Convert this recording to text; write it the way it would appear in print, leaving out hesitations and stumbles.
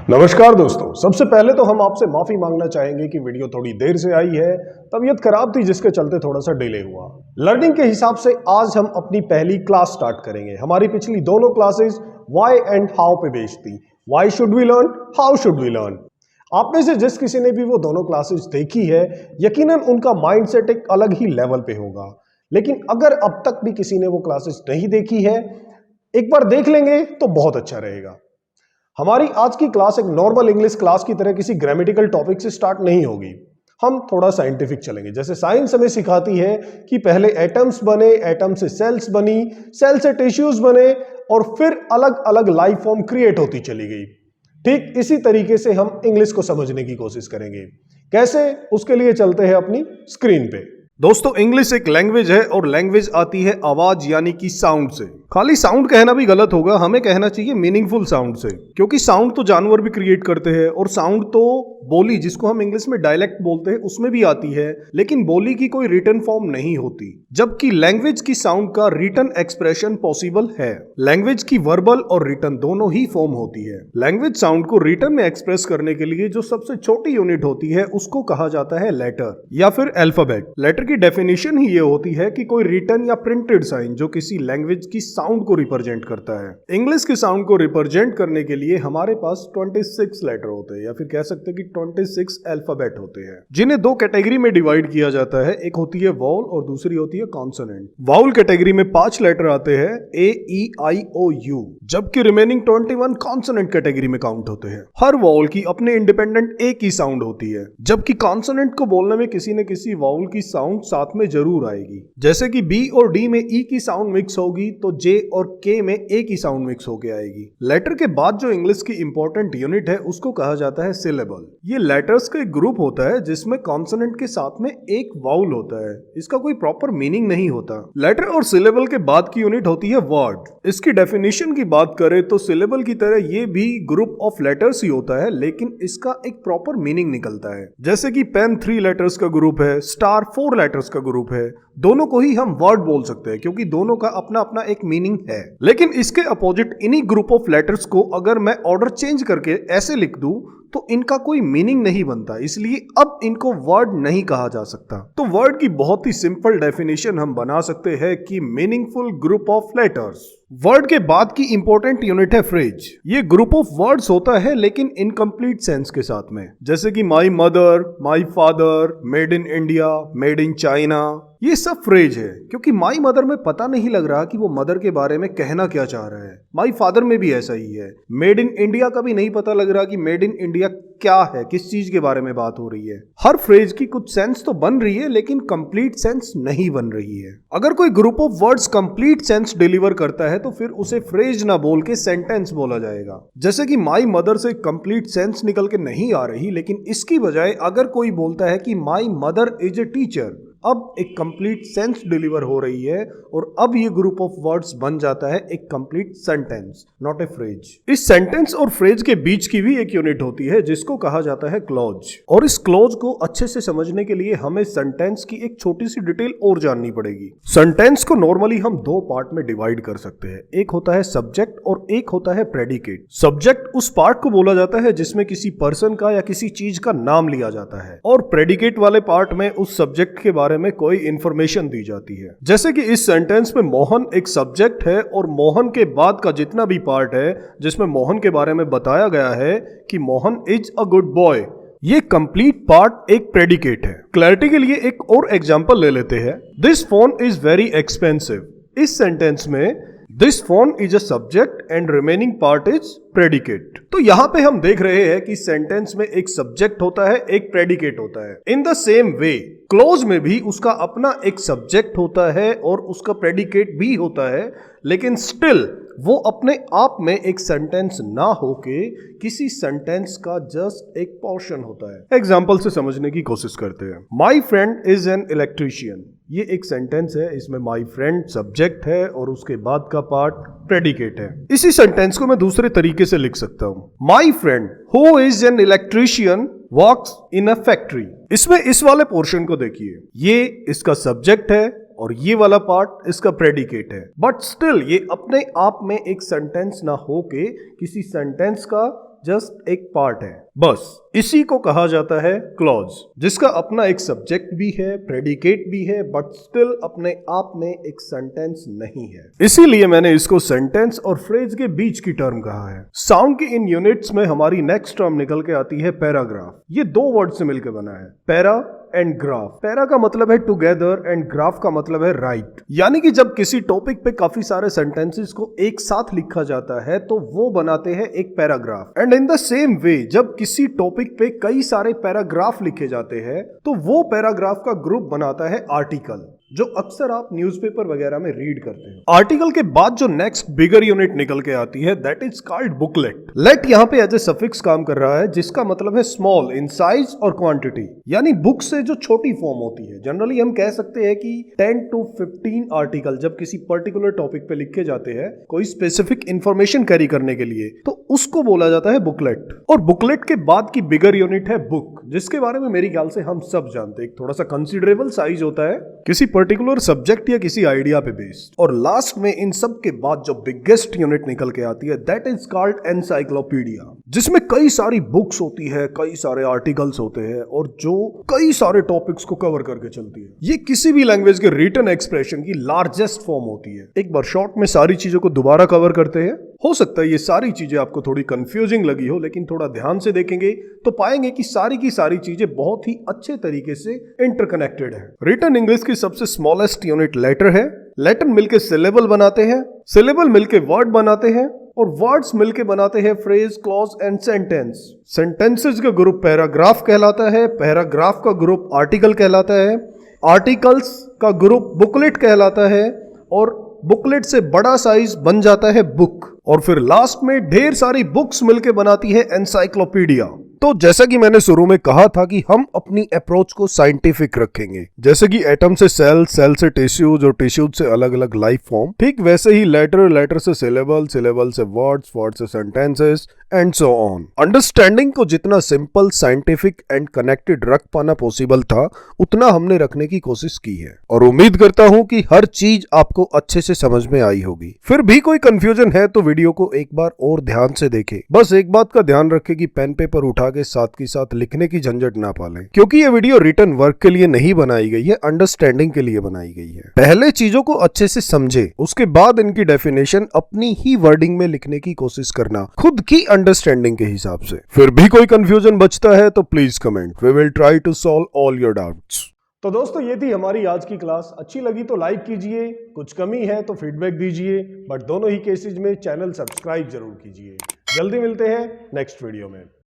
नमस्कार दोस्तों, सबसे पहले तो हम आपसे माफी मांगना चाहेंगे कि वीडियो थोड़ी देर से आई है। तबीयत खराब थी जिसके चलते थोड़ा सा डिले हुआ। लर्निंग के हिसाब से आज हम अपनी पहली क्लास स्टार्ट करेंगे। हमारी पिछली दोनों क्लासेस व्हाई एंड हाउ पे बेस्ड थी। Why should we learn, how should we learn. आप में से जिस किसी ने भी वो दोनों क्लासेस देखी है, यकीनन उनका माइंडसेट एक अलग ही लेवल पे होगा। लेकिन अगर अब तक भी किसी ने वो क्लासेस नहीं देखी है, एक बार देख लेंगे तो बहुत अच्छा रहेगा। हमारी आज की क्लास एक नॉर्मल इंग्लिश क्लास की तरह किसी ग्रामेटिकल टॉपिक से स्टार्ट नहीं होगी। हम थोड़ा साइंटिफिक चलेंगे। जैसे साइंस हमें सिखाती है कि पहले एटम्स बने, एटम से सेल्स बनी, सेल से टिश्यूज बने और फिर अलग अलग लाइफ फॉर्म क्रिएट होती चली गई। ठीक इसी तरीके से हम इंग्लिश को समझने की कोशिश करेंगे। कैसे, उसके लिए चलते हैं अपनी स्क्रीन पे। दोस्तों, इंग्लिश एक लैंग्वेज है और लैंग्वेज आती है आवाज यानी कि साउंड से। खाली साउंड कहना भी गलत होगा, हमें कहना चाहिए मीनिंगफुल साउंड से, क्योंकि साउंड तो जानवर भी क्रिएट करते हैं और साउंड तो बोली, जिसको हम इंग्लिश में डायलेक्ट बोलते हैं, उसमें भी आती है। लेकिन बोली की कोई रिटन फॉर्म नहीं होती, जबकि लैंग्वेज की साउंड का रिटन एक्सप्रेशन पॉसिबल है। लैंग्वेज की वर्बल और रिटन दोनों ही फॉर्म होती है। लैंग्वेज साउंड को रिटन में एक्सप्रेस करने के लिए जो सबसे छोटी यूनिट होती है उसको कहा जाता है लेटर या फिर अल्फाबेट। लेटर की डेफिनेशन ही ये होती है कि कोई रिटन या प्रिंटेड साइन जो किसी लैंग्वेज की साउंड को रिप्रेजेंट करता है। इंग्लिश के साउंड को रिप्रेजेंट करने के लिए हमारे पास 26 लेटर होते हैं या फिर कह सकते हैं कि 26 अल्फाबेट होते हैं, जिन्हें दो कैटेगरी में डिवाइड किया जाता है। एक होती है वाउल और दूसरी होती है कॉन्सोनेंट। वाउल कैटेगरी में 5 लेटर आते हैं, ए ई आई ओ यू, जबकि रिमेनिंग 21 कॉन्सोनेंट कैटेगरी में काउंट होते हैं। हर वाउल की अपने इंडिपेंडेंट एक ही साउंड होती है, जबकि कॉन्सोनेंट को बोलने में किसी न किसी वाउल की साउंड साथ में जरूर आएगी। जैसे कि बी और डी में ई की साउंड मिक्स होगी तो जे और के में ए की साउंड मिक्स होके आएगी। लेटर के बाद जो इंग्लिश की इंपॉर्टेंट यूनिट है उसको कहा जाता है सिलेबल। ये लेटर्स का एक ग्रुप होता है जिसमें कॉन्सोनेंट के साथ में एक वाउल होता है। इसका कोई प्रॉपर मीनिंग नहीं होता। लेटर और सिलेबल के बाद की यूनिट होती है वर्ड। इसकी डेफिनेशन की बात करें तो सिलेबल की तरह ये भी ग्रुप ऑफ लेटर्स ही होता है, लेकिन इसका एक प्रॉपर मीनिंग निकलता है। जैसे कि पेन 3 लेटर्स का ग्रुप है, स्टार 4 लेटर्स का ग्रुप है। दोनों को ही हम वर्ड बोल सकते हैं क्योंकि दोनों का अपना अपना एक मीनिंग है। लेकिन इसके अपोजिट इन्हीं ग्रुप ऑफ लेटर्स को अगर मैं ऑर्डर चेंज करके ऐसे लिख दूं तो इनका कोई मीनिंग नहीं बनता, इसलिए अब इनको वर्ड नहीं कहा जा सकता। तो वर्ड की बहुत ही सिंपल डेफिनेशन हम बना सकते हैं कि meaningful group of letters. Word के बाद की इंपॉर्टेंट यूनिट है फ्रेज। ये ग्रुप ऑफ वर्ड्स होता है लेकिन इनकम्प्लीट सेंस के साथ में, जैसे कि my mother, my father, made in India, made in China. ये सब फ्रेज है क्योंकि माई मदर में पता नहीं लग रहा कि वो मदर के बारे में कहना क्या चाह रहा है। माई फादर में भी ऐसा ही है। मेड इन इंडिया का भी नहीं पता लग रहा कि मेड इन इंडिया क्या है, किस चीज के बारे में बात हो रही है। हर फ्रेज की कुछ सेंस तो बन रही है लेकिन कंप्लीट सेंस नहीं बन रही है। अगर कोई group of words complete sense deliver करता है तो फिर उसे फ्रेज ना बोल के सेंटेंस बोला जाएगा। जैसे कि माई मदर से कंप्लीट सेंस निकल के नहीं आ रही, लेकिन इसकी बजाय अगर कोई बोलता है कि my mother is a teacher, अब एक कंप्लीट सेंस डिलीवर हो रही है और अब ये ग्रुप ऑफ वर्ड्स बन जाता है एक complete sentence, not a phrase. इस सेंटेंस और फ्रेज के बीच की भी एक यूनिट होती है जिसको कहा जाता है क्लॉज। और इस क्लॉज को अच्छे से समझने के लिए हमें सेंटेंस की एक छोटी सी डिटेल और जाननी पड़ेगी। सेंटेंस को नॉर्मली हम 2 पार्ट में डिवाइड कर सकते हैं। एक होता है सब्जेक्ट और एक होता है प्रेडिकेट। सब्जेक्ट उस पार्ट को बोला जाता है जिसमें किसी पर्सन का या किसी चीज का नाम लिया जाता है, और प्रेडिकेट वाले पार्ट में उस सब्जेक्ट के बारे में कोई इंफॉर्मेशन दी जाती है। जैसे कि इस सेंटेंस में मोहन एक सब्जेक्ट है और मोहन के बाद का जितना भी पार्ट है जिसमें मोहन के बारे में बताया गया है कि Mohan is a good boy, ये कंप्लीट पार्ट एक प्रेडिकेट है। क्लैरिटी के लिए एक और एग्जांपल ले लेते हैं। This phone is very expensive. इस सेंटेंस में this phone is a subject and remaining part is predicate. तो यहां पे हम देख रहे हैं कि सेंटेंस में एक सब्जेक्ट होता है, एक प्रेडिकेट होता है। In the same way close में भी उसका अपना एक सब्जेक्ट होता है और उसका प्रेडिकेट भी होता है, लेकिन स्टिल वो अपने आप में एक सेंटेंस ना होके किसी सेंटेंस का जस्ट एक पोर्शन होता है। एग्जाम्पल से समझने की कोशिश करते हैं। My friend is an electrician, ये एक सेंटेंस है, इसमें माई फ्रेंड सब्जेक्ट है और उसके बाद का पार्ट प्रेडिकेट है। इसी सेंटेंस को मैं दूसरे तरीके से लिख सकता हूं। My friend who is an electrician works in a factory. इसमें इस वाले पोर्शन को देखिए, ये इसका सब्जेक्ट है और ये वाला पार्ट इसका प्रेडिकेट है, बट स्टिल ये अपने आप में एक सेंटेंस ना होके किसी सेंटेंस का जस्ट एक पार्ट है, बस इसी को कहा जाता है क्लॉज, जिसका अपना एक सब्जेक्ट भी है, प्रेडिकेट भी है, बट स्टिल अपने आप में एक सेंटेंस नहीं है। इसीलिए मैंने इसको सेंटेंस और फ्रेज के बीच की टर्म कहा है। साउंड के इन यूनिट्स में हमारी नेक्स्ट टर्म निकल के आती है पैराग्राफ। ये दो वर्ड से मिलकर बना है, पैरा एंड ग्राफ। पैरा का मतलब है टुगेदर एंड ग्राफ का मतलब है राइट। यानी कि जब किसी टॉपिक पे काफी सारे सेंटेंसेस को एक साथ लिखा जाता है तो वो बनाते हैं एक paragraph. And in the same way जब किसी टॉपिक पे कई सारे पैराग्राफ लिखे जाते हैं तो वो पैराग्राफ का ग्रुप बनाता है आर्टिकल, जो अक्सर आप न्यूज़पेपर वगैरह में रीड करते हैं। आर्टिकल के बाद जो नेक्स्ट बिगर यूनिट निकल के आती है that is called booklet. Let यहाँ पे एज ए सफिक्स काम कर रहा है, जिसका मतलब है स्मॉल इन साइज और क्वांटिटी, यानी बुक से जो छोटी फॉर्म होती है। जनरली हम कह सकते हैं कि 10 to 15 आर्टिकल जब किसी पर्टिकुलर टॉपिक पे लिखे जाते हैं कोई स्पेसिफिक इंफॉर्मेशन कैरी करने के लिए, तो उसको बोला जाता है बुकलेट। और बुकलेट के बाद की बिगर यूनिट है बुक, जिसके बारे में मेरे ख्याल से हम सब जानते हैं। एक थोड़ा सा कंसिडरेबल साइज होता है किसी पर्टिकुलर सब्जेक्ट या किसी आइडिया पे बेस्ड। और लास्ट में इन सब के बाद जो बिगेस्ट यूनिट निकल के आती है दैट इज कॉल्ड एनसाइक्लोपीडिया, जिसमें कई सारी बुक्स होती है, कई सारे आर्टिकल्स होते हैं और जो कई सारे टॉपिक्स को कवर करके चलती है। ये किसी भी लैंग्वेज के रिटन एक्सप्रेशन की लार्जेस्ट फॉर्म होती है। एक बार शॉर्ट में सारी चीजों को दोबारा कवर करते हैं। हो सकता है ये सारी चीजें आपको थोड़ी कंफ्यूजिंग लगी हो, लेकिन थोड़ा ध्यान से देखेंगे तो पाएंगे कि सारी की सारी चीजें बहुत ही अच्छे तरीके से इंटरकनेक्टेड है। रिटन इंग्लिश की सबसे स्मॉलेस्ट यूनिट लेटर है। लेटर मिलके सिलेबल बनाते हैं, सिलेबल मिलके वर्ड बनाते हैं और वर्ड्स मिलके बनाते हैं phrase, clause and sentence. Sentences का ग्रुप पैराग्राफ कहलाता है, पैराग्राफ का ग्रुप आर्टिकल कहलाता है, आर्टिकल्स का ग्रुप बुकलेट कहलाता है और बुकलेट से बड़ा साइज बन जाता है बुक। और फिर लास्ट में ढेर सारी बुक्स मिलके बनाती है एनसाइक्लोपीडिया। तो जैसा कि मैंने शुरू में कहा था कि हम अपनी अप्रोच को साइंटिफिक रखेंगे, जैसे कि एटम से सेल, सेल से टिश्यूज और टिश्यूज से अलग अलग लाइफ फॉर्म, ठीक वैसे ही लेटर, लेटर से सिलेबल, सिलेबल से वर्ड्स, वर्ड से sentences and so on. Understanding को जितना सिंपल, साइंटिफिक एंड कनेक्टेड रख पाना पॉसिबल था उतना हमने रखने की कोशिश की है और उम्मीद करता हूं कि हर चीज आपको अच्छे से समझ में आई होगी। फिर भी कोई कंफ्यूजन है तो वीडियो को एक बार और ध्यान से देखें। बस एक बात का ध्यान रखें कि पेन पेपर उठा के साथ लिखने की झंझट ना पालें, क्योंकि ये वीडियो रिटन वर्क के लिए नहीं बनाई गई है, अंडरस्टैंडिंग के लिए बनाई गई है। पहले चीजों को अच्छे से समझे, उसके बाद इनकी डेफिनेशन अपनी ही वर्डिंग में लिखने की कोशिश करना, खुद की अंडरस्टैंडिंग के हिसाब से। फिर भी कोई कंफ्यूजन बचता है तो please comment, we will try to solve all your doubts. तो दोस्तों ये थी हमारी आज की क्लास। अच्छी लगी तो लाइक कीजिए, कुछ कमी है तो फीडबैक दीजिए, बट दोनों ही केसेस में चैनल सब्सक्राइब जरूर कीजिए। जल्दी मिलते हैं नेक्स्ट वीडियो में।